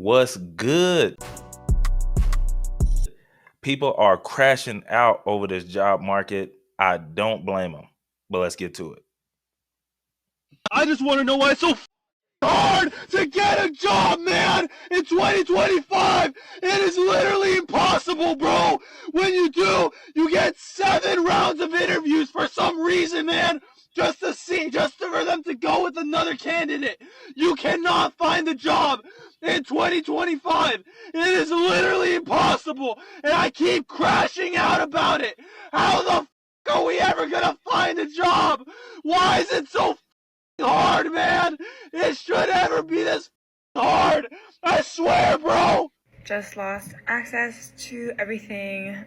What's good? People are crashing out over this job market. I don't blame them, but let's get to it. I just want to know why it's so hard to get a job, man. In 2025, it is literally impossible, bro. When you do, you get 7 rounds of interviews for some reason, man. Just for them to go with another candidate. You cannot find the job in 2025. It is literally impossible, and I keep crashing out about it. How the are we ever gonna find a job? Why is it so hard, man? It should ever be this hard. I swear, bro. Just lost access to everything.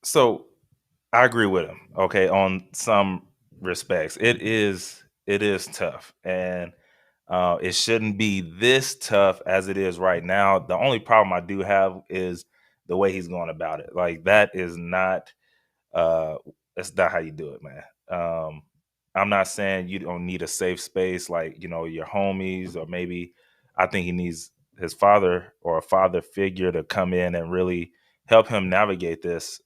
So I agree with him. Okay, on some respects, it is tough, and it shouldn't be this tough as it is right now. The only problem I do have is the way he's going about it. Like that is not that's not how you do it, man. I'm not saying you don't need a safe space like, your homies, or maybe I think he needs his father or a father figure to come in and really help him navigate this.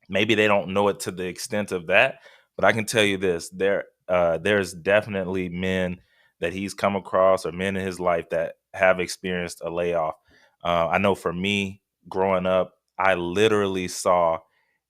Maybe they don't know it to the extent of that, but I can tell you this: there's definitely men that he's come across, or men in his life that have experienced a layoff. I know for me, growing up, I literally saw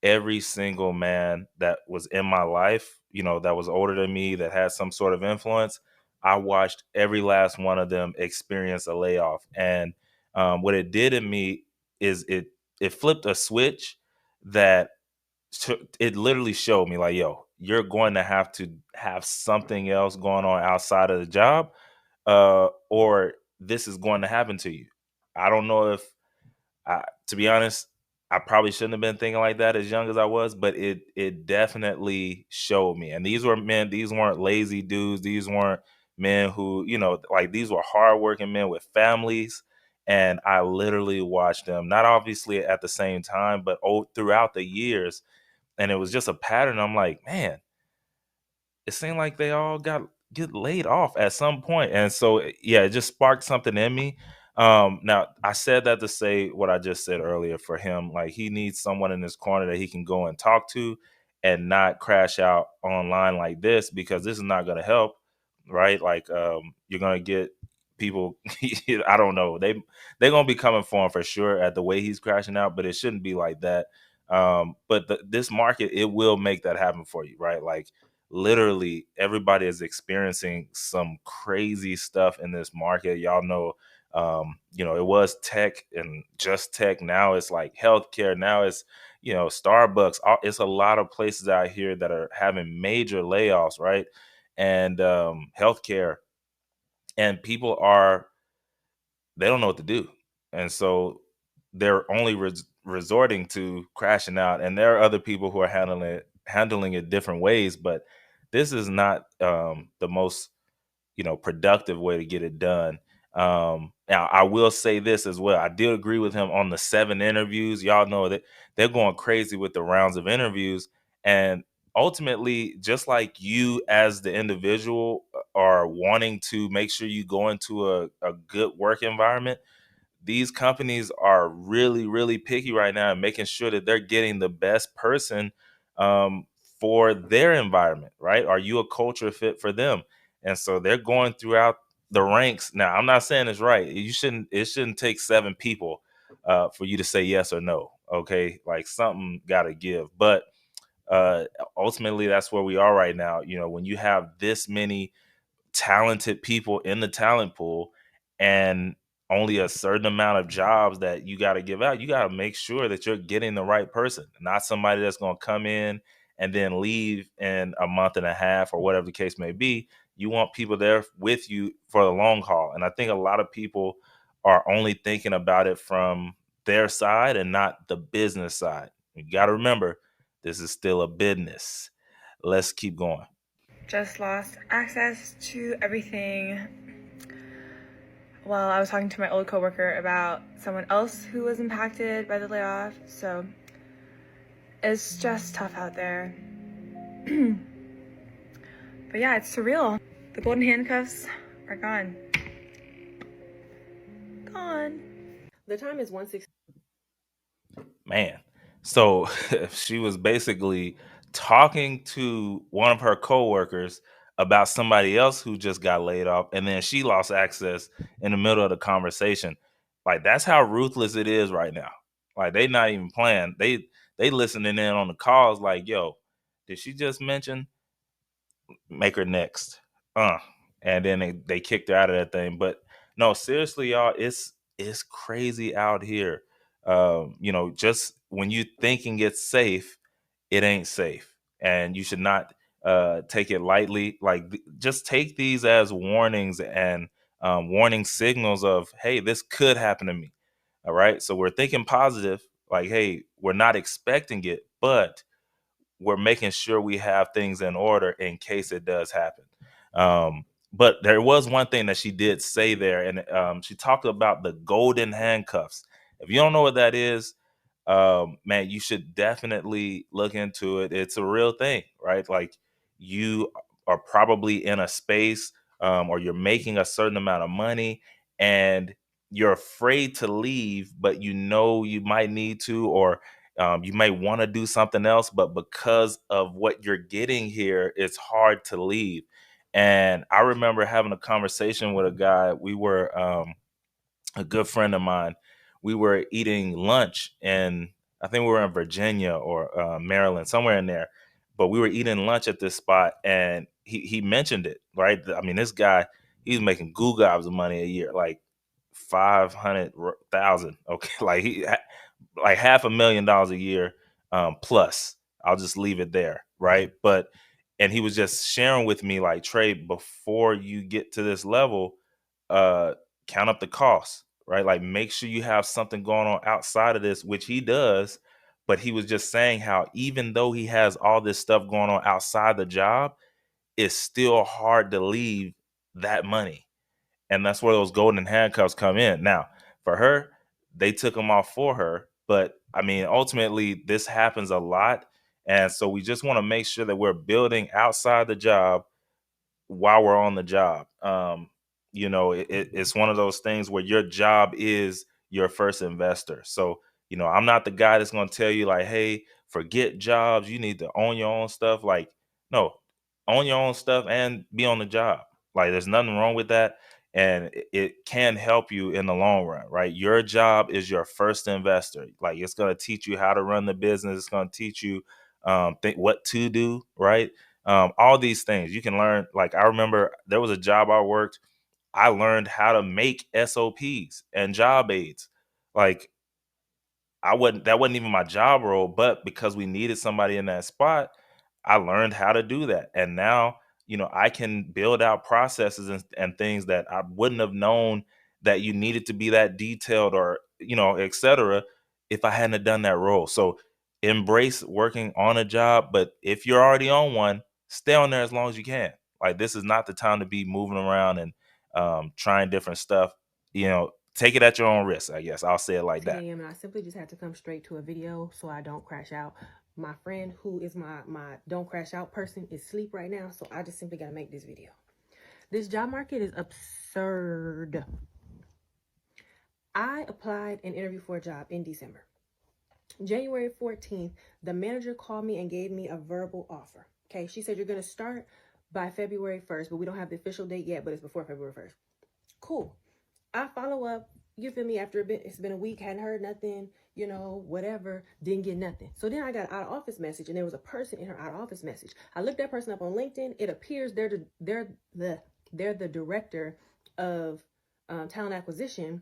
every single man that was in my life, that was older than me, that had some sort of influence. I watched every last one of them experience a layoff, and what it did in me is it flipped a switch that it literally showed me like, yo, you're going to have something else going on outside of the job, or this is going to happen to you. I don't know if to be honest, I probably shouldn't have been thinking like that as young as I was, but it definitely showed me. And these were men; these weren't lazy dudes. These weren't men who, like, these were hardworking men with families. And I literally watched them, not obviously at the same time, but throughout the years. And it was just a pattern. I'm like, man, it seemed like they all get laid off at some point. And so yeah, it just sparked something in me. Now I said that to say what I just said earlier. For him, like, he needs someone in his corner that he can go and talk to and not crash out online like this, because this is not going to help, right? Like, you're going to get people I don't know, they're going to be coming for him for sure at the way he's crashing out, but it shouldn't be like that. But this market, it will make that happen for you, right? Like, literally everybody is experiencing some crazy stuff in this market. Y'all know, it was tech and just tech. Now it's like healthcare. Now it's, Starbucks. It's a lot of places out here that are having major layoffs, right? And healthcare, and people they don't know what to do, and so they're only resorting to crashing out. And there are other people who are handling it different ways, but this is not the most productive way to get it done. Now I will say this as well: I did agree with him on the 7 interviews. Y'all know that they're going crazy with the rounds of interviews, and ultimately, just like you as the individual are wanting to make sure you go into a good work environment, these companies are really, really picky right now and making sure that they're getting the best person um, for their environment, right? Are you a culture fit for them? And so they're going throughout the ranks. Now, I'm not saying it's right. It shouldn't take 7 people for you to say yes or no. Okay. Like, something got to give. But uh, ultimately, that's where we are right now. When you have this many talented people in the talent pool and only a certain amount of jobs that you got to give out, you got to make sure that you're getting the right person, not somebody that's going to come in and then leave in a month and a half or whatever the case may be. You want people there with you for the long haul. And I think a lot of people are only thinking about it from their side and not the business side. You got to remember, this is still a business. Let's keep going. Just lost access to everything. Well, I was talking to my old coworker about someone else who was impacted by the layoff, so it's just tough out there. But yeah, it's surreal. The golden handcuffs are gone. gone. The time is 1:16. Man. So she was basically talking to one of her coworkers about somebody else who just got laid off, and then she lost access in the middle of the conversation. Like, that's how ruthless it is right now. Like, they not even playing. They listening in on the calls like, yo, did she just mention make her next? And then they kicked her out of that thing. But no, seriously, y'all, it's crazy out here. Just when you thinking it's safe, it ain't safe, and you should not take it lightly. Like, just take these as warnings and warning signals of, hey, this could happen to me. All right, so we're thinking positive, like, hey, we're not expecting it, but we're making sure we have things in order in case it does happen. But there was one thing that she did say there, and she talked about the golden handcuffs. If you don't know what that is, man, you should definitely look into it. It's a real thing, right? Like, you are probably in a space, or you're making a certain amount of money, and you're afraid to leave, but you know you might need to, or you may want to do something else, but because of what you're getting here, it's hard to leave. And I remember having a conversation with a guy. We were a good friend of mine. We were eating lunch, and I think we were in Virginia or Maryland, somewhere in there. But we were eating lunch at this spot, and he mentioned it. Right? I mean, this guy, he's making goo gobs of money a year, like 500,000. Okay, like $500,000 a year, plus. I'll just leave it there, right? But and he was just sharing with me, like, Trey, before you get to this level, uh, count up the costs, right? Like, make sure you have something going on outside of this, which he does. But he was just saying how even though he has all this stuff going on outside the job, it's still hard to leave that money, and that's where those golden handcuffs come in. Now, for her, they took them off for her, but I mean, ultimately, this happens a lot, and so we just want to make sure that we're building outside the job while we're on the job. It's one of those things where your job is your first investor. So, I'm not the guy that's going to tell you, like, hey, forget jobs. You need to own your own stuff. Like, no, own your own stuff and be on the job. Like, there's nothing wrong with that. And it can help you in the long run, right? Your job is your first investor. Like, it's going to teach you how to run the business. It's going to teach you what to do, right? All these things you can learn. Like, I remember there was a job I worked. I learned how to make SOPs and job aids. Like, that wasn't even my job role, but because we needed somebody in that spot, I learned how to do that. And now, I can build out processes and things that I wouldn't have known that you needed to be that detailed, or, et cetera, if I hadn't have done that role. So embrace working on a job, but if you're already on one, stay on there as long as you can. Like, this is not the time to be moving around and trying different stuff. Take it at your own risk, I guess. I'll say it like 10 that. a.m. and I simply just had to come straight to a video so I don't crash out. My friend, who is my don't crash out person, is asleep right now, so I just simply got to make this video. This job market is absurd. I applied and interviewed for a job in December. January 14th, the manager called me and gave me a verbal offer. Okay, she said, you're going to start by February 1st, but we don't have the official date yet, but it's before February 1st. Cool. I follow up, you feel me, after a bit. It's been a week, hadn't heard nothing, whatever, didn't get nothing. So then I got an out of office message, and there was a person in her out of office message. I looked that person up on LinkedIn. It appears they're the director of talent acquisition,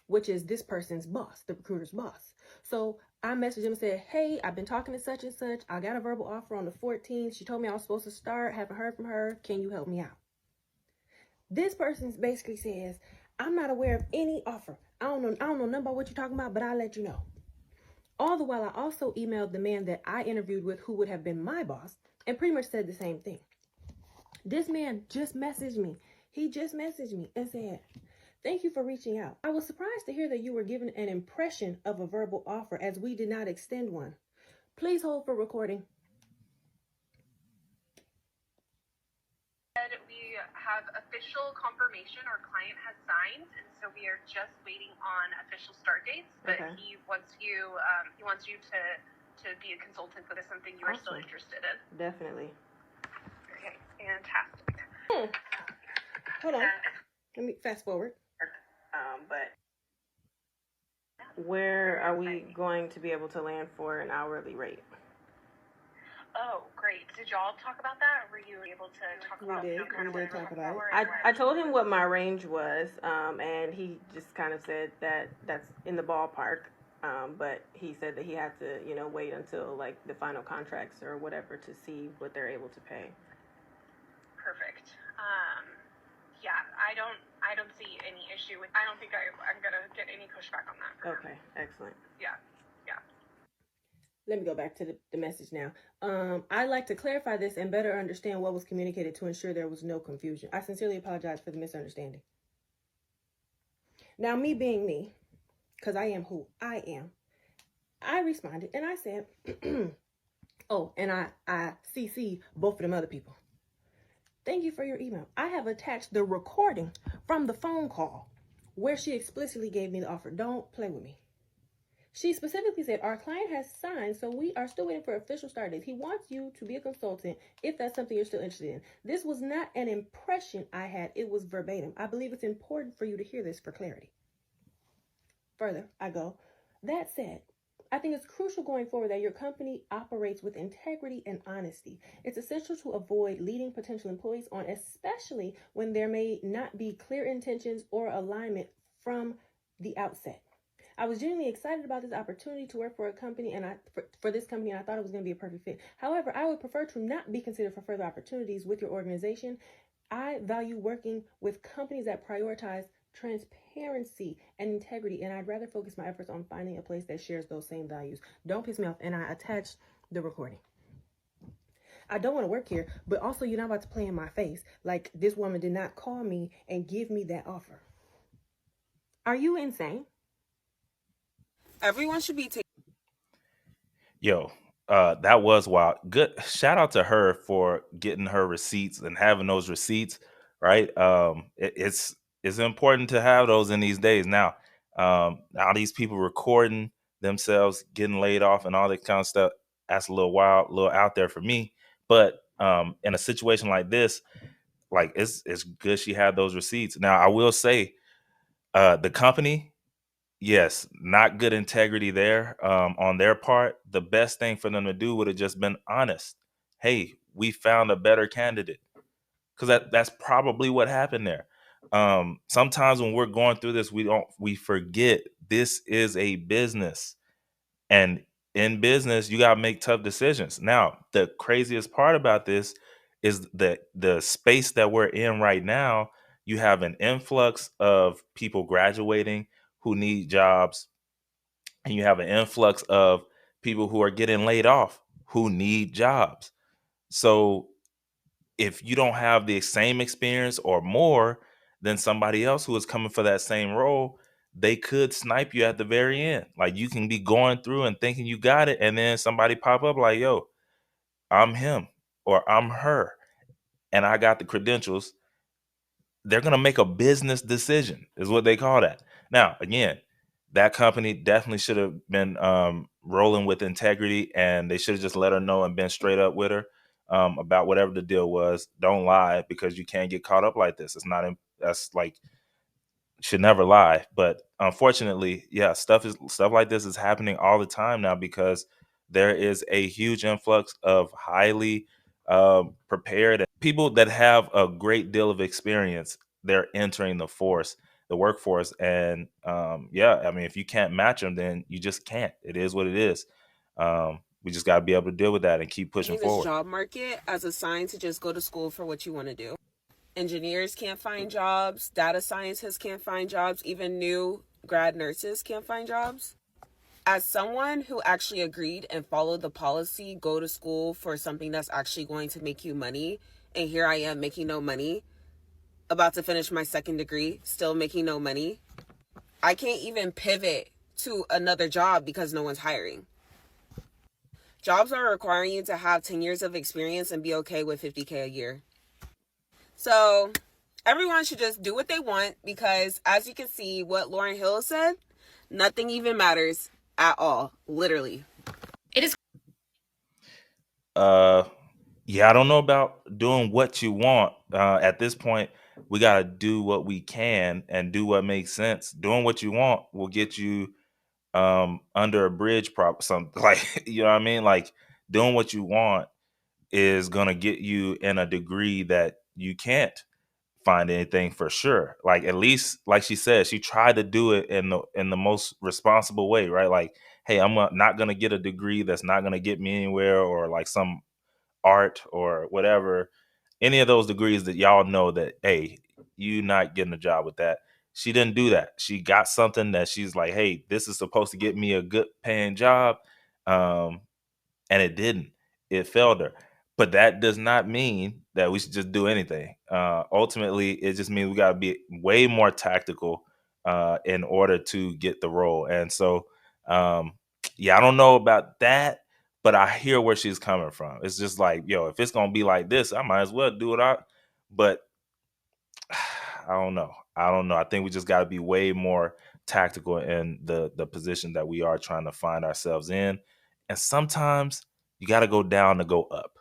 which is this person's boss, the recruiter's boss. So I messaged him and said, hey, I've been talking to such and such. I got a verbal offer on the 14th. She told me I was supposed to start. Haven't heard from her. Can you help me out? This person basically says, I'm not aware of any offer. I don't know nothing about what you're talking about, but I'll let you know. All the while, I also emailed the man that I interviewed with, who would have been my boss, and pretty much said the same thing. This man just messaged me. He just messaged me and said, thank you for reaching out. I was surprised to hear that you were given an impression of a verbal offer, as we did not extend one. Please hold for recording. We have official confirmation our client has signed, and so we are just waiting on official start dates. But Okay. he wants you to be a consultant. If it's something you are still Awesome. interested in. Definitely. Okay, fantastic. Hold on. Let me fast forward. But where are we going to be able to land for an hourly rate? Oh, great. Did y'all talk about that? Or were you able to talk about We kind of did what talk you're about looking it. for? I told him what my range was, and he just kind of said that that's in the ballpark. But he said that he had to, wait until like the final contracts or whatever to see what they're able to pay. Perfect. Yeah, I don't see any issue with. I don't think I'm gonna get any pushback on that. Okay, excellent. Yeah. Let me go back to the message now. I'd like to clarify this and better understand what was communicated to ensure there was no confusion. I sincerely apologize for the misunderstanding. Now, me being me, because I am who I am, I responded and I said, oh, and I CC both of them other people. Thank you for your email. I have attached the recording from the phone call where she explicitly gave me the offer. Don't play with me. She specifically said, our client has signed, so we are still waiting for official start dates. He wants you to be a consultant if that's something you're still interested in. This was not an impression I had. It was verbatim. I believe it's important for you to hear this for clarity. Further, I go, that said, I think it's crucial going forward that your company operates with integrity and honesty. It's essential to avoid leading potential employees on, especially when there may not be clear intentions or alignment from the outset. I was genuinely excited about this opportunity to work for a company for this company, and I thought it was going to be a perfect fit. However, I would prefer to not be considered for further opportunities with your organization. I value working with companies that prioritize transparency and integrity, and I'd rather focus my efforts on finding a place that shares those same values. Don't piss me off, and I attached the recording. I don't want to work here, but also you're not about to play in my face like this woman did not call me and give me that offer. Are you insane? Everyone should be taking. Yo, that was wild. Good shout out to her for getting her receipts and having those receipts, right? It's important to have those in these days. Now these people recording themselves getting laid off and all that kind of stuff, that's a little wild, a little out there for me. But in a situation like this, like it's good she had those receipts. Now I will say, the company, yes, not good integrity there, on their part. The best thing for them to do would have just been honest. Hey, we found a better candidate, because that's probably what happened there. Sometimes when we're going through this, we forget this is a business, and in business you got to make tough decisions. Now, the craziest part about this is that the space that we're in right now, you have an influx of people graduating who need jobs, and you have an influx of people who are getting laid off who need jobs. So if you don't have the same experience or more than somebody else who is coming for that same role, they could snipe you at the very end. Like, you can be going through and thinking you got it, and then somebody pop up like, yo, I'm him or I'm her, and I got the credentials. They're going to make a business decision, is what they call that. Now, again, that company definitely should have been rolling with integrity, and they should have just let her know and been straight up with her, about whatever the deal was. Don't lie, because you can't get caught up like this. It's not, that's like, should never lie. But unfortunately, yeah, stuff like this is happening all the time now, because there is a huge influx of highly prepared people that have a great deal of experience. They're entering the workforce, and yeah, I mean, if you can't match them, then you just can't. It is what it is. We just got to be able to deal with that and keep pushing This forward. job market as a sign to just go to school for what you want to do. Engineers can't find jobs, data scientists can't find jobs, even new grad nurses can't find jobs. As someone who actually agreed and followed the policy, go to school for something that's actually going to make you money, and here I am making no money, about to finish my second degree, still making no money. I can't even pivot to another job because no one's hiring. Jobs are requiring you to have 10 years of experience and be okay with $50K a year. So Everyone should just do what they want because, as you can see, what Lauryn Hill said, nothing even matters at all, literally. It is. Yeah, I don't know about doing what you want. At this point, we got to do what we can and do what makes sense. Doing what you want will get you under a bridge, something like, you know what I mean? Like, doing what you want is going to get you in a degree that you can't find anything for sure. Like, at least, like she said, she tried to do it in the most responsible way, right? Like, hey, I'm not going to get a degree that's not going to get me anywhere, or like some art or whatever, any of those degrees that y'all know that, hey, you not getting a job with that. She didn't do that. She got something that she's like, hey, this is supposed to get me a good paying job. Um, and it didn't. It failed her. But that does not mean that we should just do anything. Ultimately, it just means we got to be way more tactical in order to get the role. And so, yeah, I don't know about that, but I hear where she's coming from. It's just like, yo, if it's gonna be like this, I might as well do it out. But I don't know. I don't know. I think we just got to be way more tactical in the position that we are trying to find ourselves in. And sometimes you got to go down to go up,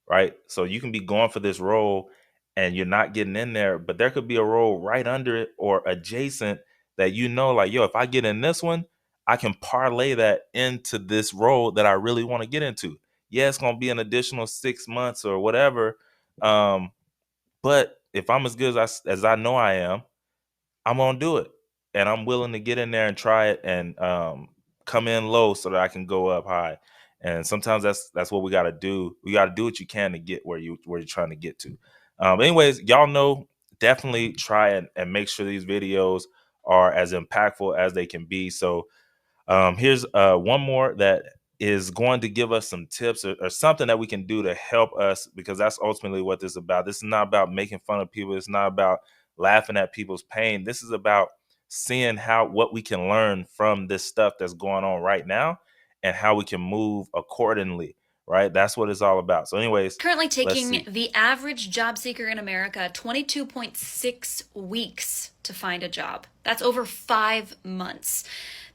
right? So you can be going for this role and you're not getting in there, but there could be a role right under it or adjacent that, you know, like, yo, if I get in this one, I can parlay that into this role that I really want to get into. Yeah, it's going to be an additional 6 months or whatever. But if I'm as good as I know I am, I'm gonna do it, and I'm willing to get in there and try it and come in low so that I can go up high. And sometimes that's what we got to do. We got to do what you can to get where you're trying to get to. Anyways, y'all know, definitely try and make sure these videos are as impactful as they can be. So here's one more that is going to give us some tips or something that we can do to help us, because that's ultimately what this is about. This is not about making fun of people. It's not about laughing at people's pain. This is about seeing what we can learn from this stuff that's going on right now and how we can move accordingly, right? That's what it's all about. So anyways, Currently let's taking see. the average job seeker in America 22.6 weeks to find a job. That's over 5 months.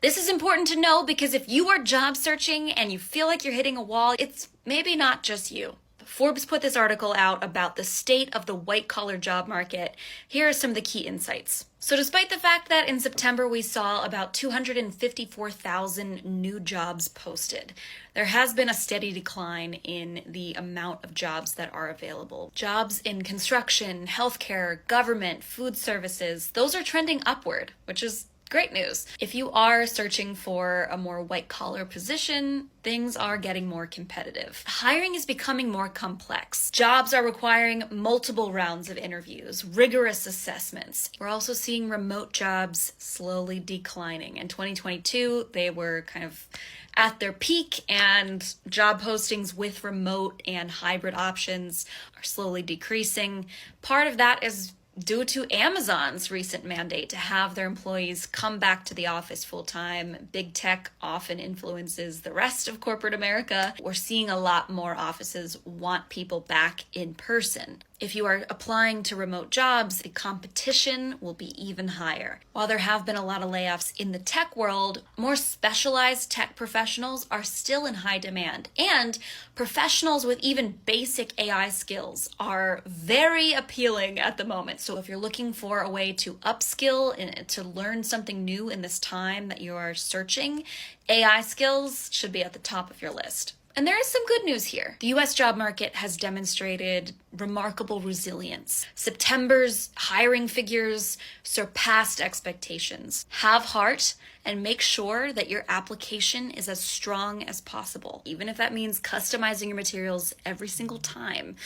This is important to know because if you are job searching and you feel like you're hitting a wall, it's maybe not just you. Forbes put this article out about the state of the white-collar job market. Here are some of the key insights. So despite the fact that in September we saw about 254,000 new jobs posted, there has been a steady decline in the amount of jobs that are available. Jobs in construction, healthcare, government, food services, those are trending upward, which is great news. If you are searching for a more white-collar position, things are getting more competitive. Hiring is becoming more complex. Jobs are requiring multiple rounds of interviews, rigorous assessments. We're also seeing remote jobs slowly declining. In 2022, they were kind of at their peak, and job postings with remote and hybrid options are slowly decreasing. Part of that is due to Amazon's recent mandate to have their employees come back to the office full time. Big tech often influences the rest of corporate America. We're seeing a lot more offices want people back in person. If you are applying to remote jobs, the competition will be even higher. While there have been a lot of layoffs in the tech world, more specialized tech professionals are still in high demand. And professionals with even basic AI skills are very appealing at the moment. So if you're looking for a way to upskill and to learn something new in this time that you are searching, AI skills should be at the top of your list. And there is some good news here. The US job market has demonstrated remarkable resilience. September's hiring figures surpassed expectations. Have heart and make sure that your application is as strong as possible, even if that means customizing your materials every single time.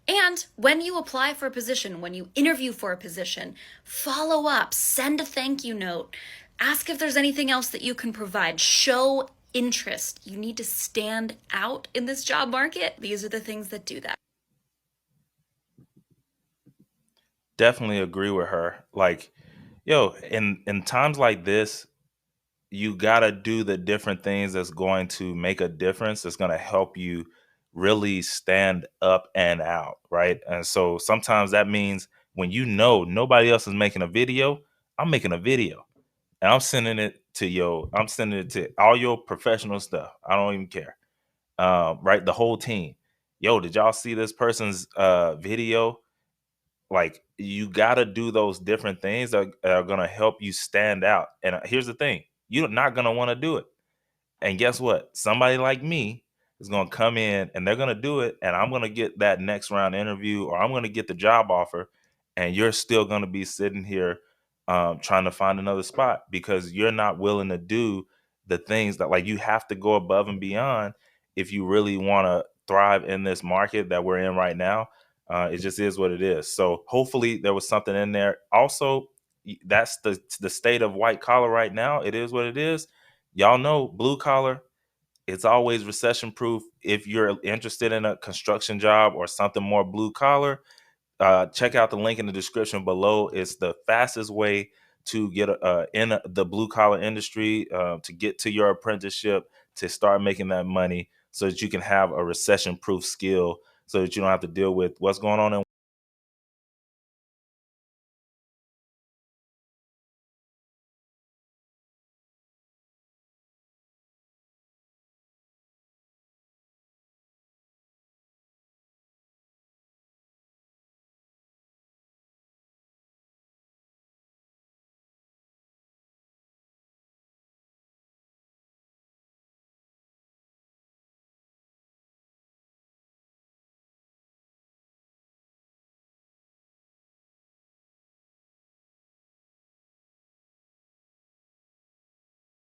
And when you apply for a position, when you interview for a position, follow up, send a thank you note, ask if there's anything else that you can provide, show interest. You need to stand out in this job market. These are the things that do that. Definitely agree with her. Like, yo, in times like this, you gotta do the different things that's going to make a difference. That's gonna help you really stand up and out, right? And so sometimes that means when you know nobody else is making a video, I'm making a video and I'm sending it to all your professional stuff. I don't even care. Right, the whole team. Yo, did y'all see this person's video? Like, you got to do those different things that are going to help you stand out. And here's the thing, you're not going to want to do it. And guess what? Somebody like me is going to come in and they're going to do it. And I'm going to get that next round interview, or I'm going to get the job offer. And you're still going to be sitting here trying to find another spot because you're not willing to do the things that, like, you have to go above and beyond if you really want to thrive in this market that we're in right now. It just is what it is. So hopefully there was something in there. Also, that's the state of white collar right now. It is what it is. Y'all know blue collar, it's always recession proof. If you're interested in a construction job or something more blue collar, check out the link in the description below. It's the fastest way to get in the blue collar industry, to get to your apprenticeship, to start making that money so that you can have a recession proof skill so that you don't have to deal with what's going on in